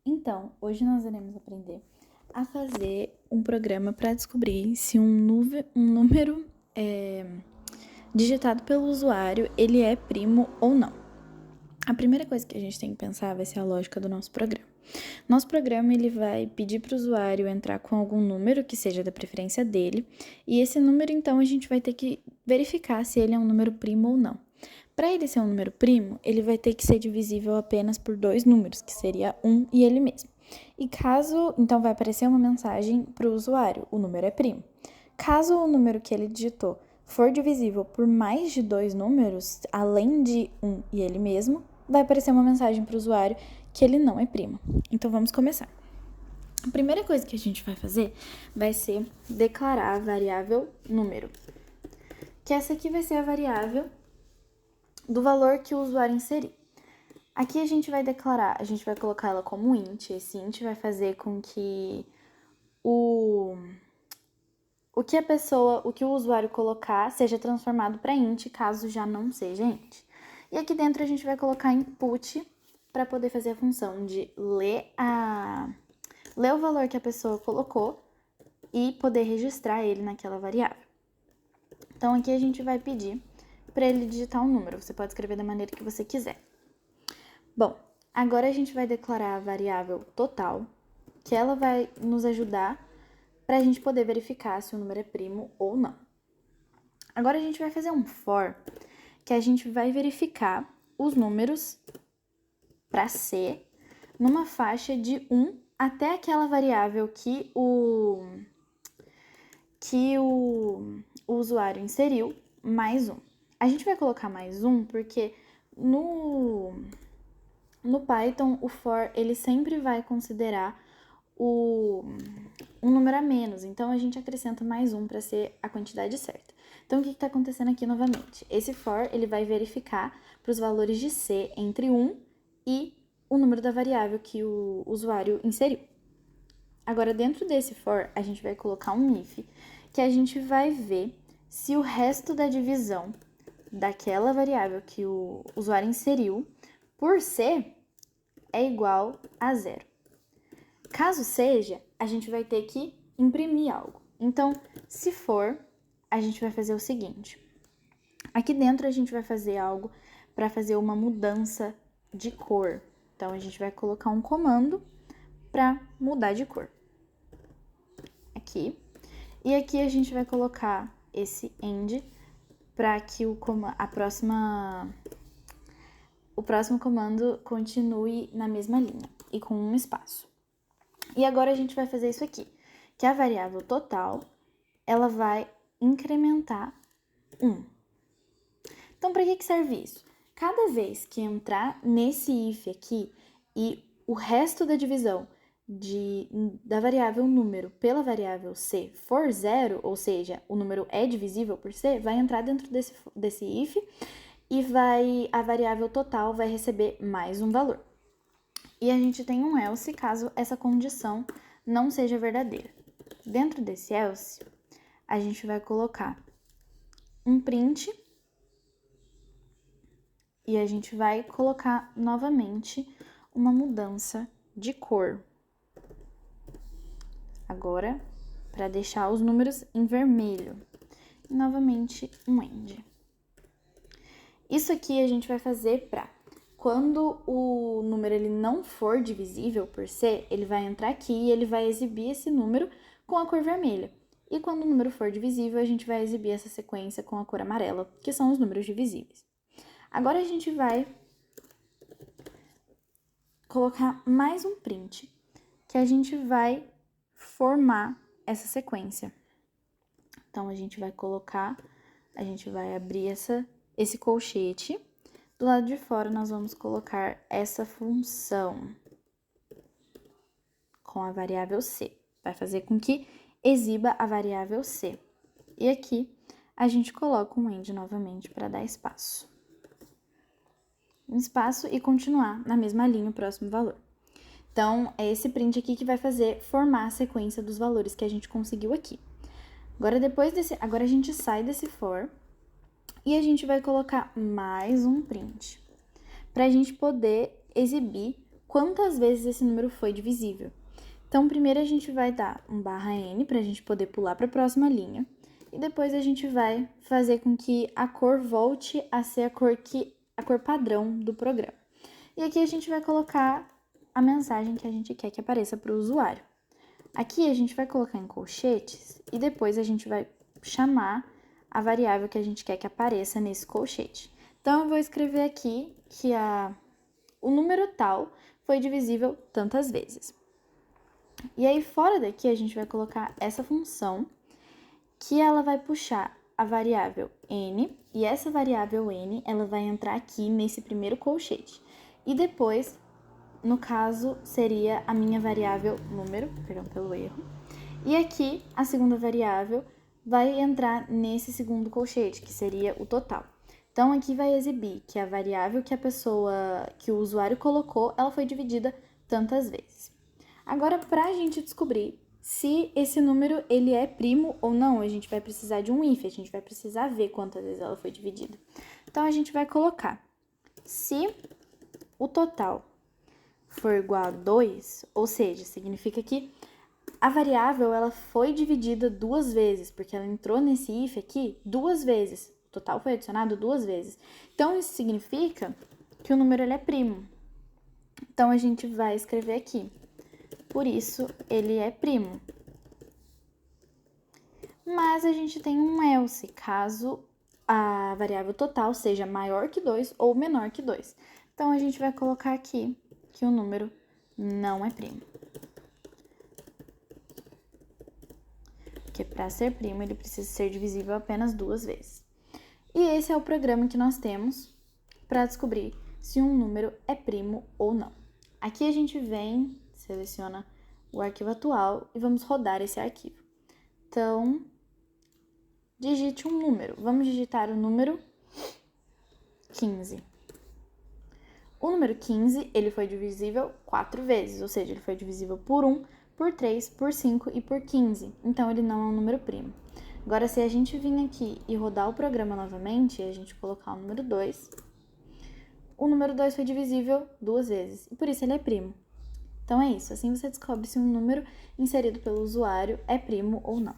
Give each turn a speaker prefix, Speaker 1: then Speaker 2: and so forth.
Speaker 1: Então, hoje nós iremos aprender a fazer um programa para descobrir se um número digitado pelo usuário, ele é primo ou não. A primeira coisa que a gente tem que pensar vai ser a lógica do nosso programa. Nosso programa ele vai pedir para o usuário entrar com algum número que seja da preferência dele, e esse número então a gente vai ter que verificar se ele é um número primo ou não. Para ele ser um número primo, ele vai ter que ser divisível apenas por dois números, que seria 1 e ele mesmo. E caso, então vai aparecer uma mensagem para o usuário, o número é primo. Caso o número que ele digitou for divisível por mais de dois números, além de 1 e ele mesmo, vai aparecer uma mensagem para o usuário que ele não é primo. Então vamos começar. A primeira coisa que a gente vai fazer vai ser declarar a variável número, que essa aqui vai ser a variável do valor que o usuário inserir. Aqui a gente vai declarar, a gente vai colocar ela como int. Esse int vai fazer com que o que o usuário colocar seja transformado para int, caso já não seja int. E aqui dentro a gente vai colocar input para poder fazer a função de ler o valor que a pessoa colocou e poder registrar ele naquela variável. Então aqui a gente vai pedir para ele digitar um número. Você pode escrever da maneira que você quiser. Bom, agora a gente vai declarar a variável total, que ela vai nos ajudar para a gente poder verificar se o número é primo ou não. Agora a gente vai fazer um for, que a gente vai verificar os números para C numa faixa de 1 até aquela variável que o usuário inseriu, mais 1. A gente vai colocar mais 1 porque no Python, o for, ele sempre vai considerar um número a menos, então a gente acrescenta mais 1 para ser a quantidade certa. Então, o que está acontecendo aqui novamente? Esse for, ele vai verificar para os valores de C entre 1 e o número da variável que o usuário inseriu. Agora, dentro desse for, a gente vai colocar um if, que a gente vai ver se o resto da divisão daquela variável que o usuário inseriu por C é igual a 0. Caso seja, a gente vai ter que imprimir algo. Então, se for, a gente vai fazer o seguinte. Aqui dentro a gente vai fazer algo para fazer uma mudança de cor. Então, a gente vai colocar um comando para mudar de cor. Aqui. E aqui a gente vai colocar esse end para que o próximo comando continue na mesma linha e com um espaço. E agora a gente vai fazer isso aqui, que a variável total, ela vai incrementar 1. Então, para que serve isso? Cada vez que entrar nesse if aqui e o resto da divisão da variável número pela variável C for 0, ou seja, o número é divisível por C, vai entrar dentro desse if e a variável total vai receber mais um valor. E a gente tem um else caso essa condição não seja verdadeira. Dentro desse else, a gente vai colocar um print e a gente vai colocar novamente uma mudança de cor. Agora, para deixar os números em vermelho. E novamente um end. Isso aqui a gente vai fazer para quando o número ele não for divisível por C, ele vai entrar aqui e ele vai exibir esse número com a cor vermelha. E quando o número for divisível, a gente vai exibir essa sequência com a cor amarela, que são os números divisíveis. Agora a gente vai colocar mais um print, que a gente vai formar essa sequência. Então, a gente vai abrir esse colchete. Do lado de fora, nós vamos colocar essa função com a variável C. Vai fazer com que exiba a variável C. E aqui, a gente coloca um end novamente para dar espaço. Um espaço e continuar na mesma linha o próximo valor. Então, é esse print aqui que vai formar a sequência dos valores que a gente conseguiu aqui. Agora a gente sai desse for e a gente vai colocar mais um print para a gente poder exibir quantas vezes esse número foi divisível. Então, primeiro a gente vai dar um /n para a gente poder pular para a próxima linha. E depois a gente vai fazer com que a cor volte a ser a cor padrão do programa. E aqui a gente vai colocar a mensagem que a gente quer que apareça para o usuário. Aqui a gente vai colocar em colchetes e depois a gente vai chamar a variável que a gente quer que apareça nesse colchete. Então, eu vou escrever aqui que o número tal foi divisível tantas vezes. E aí, fora daqui, a gente vai colocar essa função que ela vai puxar a variável n, e essa variável n, ela vai entrar aqui nesse primeiro colchete. E depois, no caso, seria a minha variável número, perdão pelo erro. E aqui, a segunda variável vai entrar nesse segundo colchete, que seria o total. Então, aqui vai exibir que a variável que o usuário colocou, ela foi dividida tantas vezes. Agora, para a gente descobrir se esse número ele é primo ou não, a gente vai precisar de um if, a gente vai precisar ver quantas vezes ela foi dividida. Então, a gente vai colocar, se o total for igual a 2, ou seja, significa que a variável ela foi dividida 2 vezes, porque ela entrou nesse if aqui 2 vezes. O total foi adicionado 2 vezes. Então, isso significa que o número ele é primo. Então, a gente vai escrever aqui. Por isso, ele é primo. Mas a gente tem um else, caso a variável total seja maior que 2 ou menor que 2. Então, a gente vai colocar aqui que o número não é primo. Porque para ser primo, ele precisa ser divisível apenas 2 vezes. E esse é o programa que nós temos para descobrir se um número é primo ou não. Aqui a gente vem, seleciona o arquivo atual e vamos rodar esse arquivo. Então, digite um número. Vamos digitar o número 15. O número 15, ele foi divisível 4 vezes, ou seja, ele foi divisível por 1, por 3, por 5 e por 15. Então, ele não é um número primo. Agora, se a gente vir aqui e rodar o programa novamente, e a gente colocar o número 2, o número 2 foi divisível 2 vezes, e por isso ele é primo. Então, é isso. Assim você descobre se um número inserido pelo usuário é primo ou não.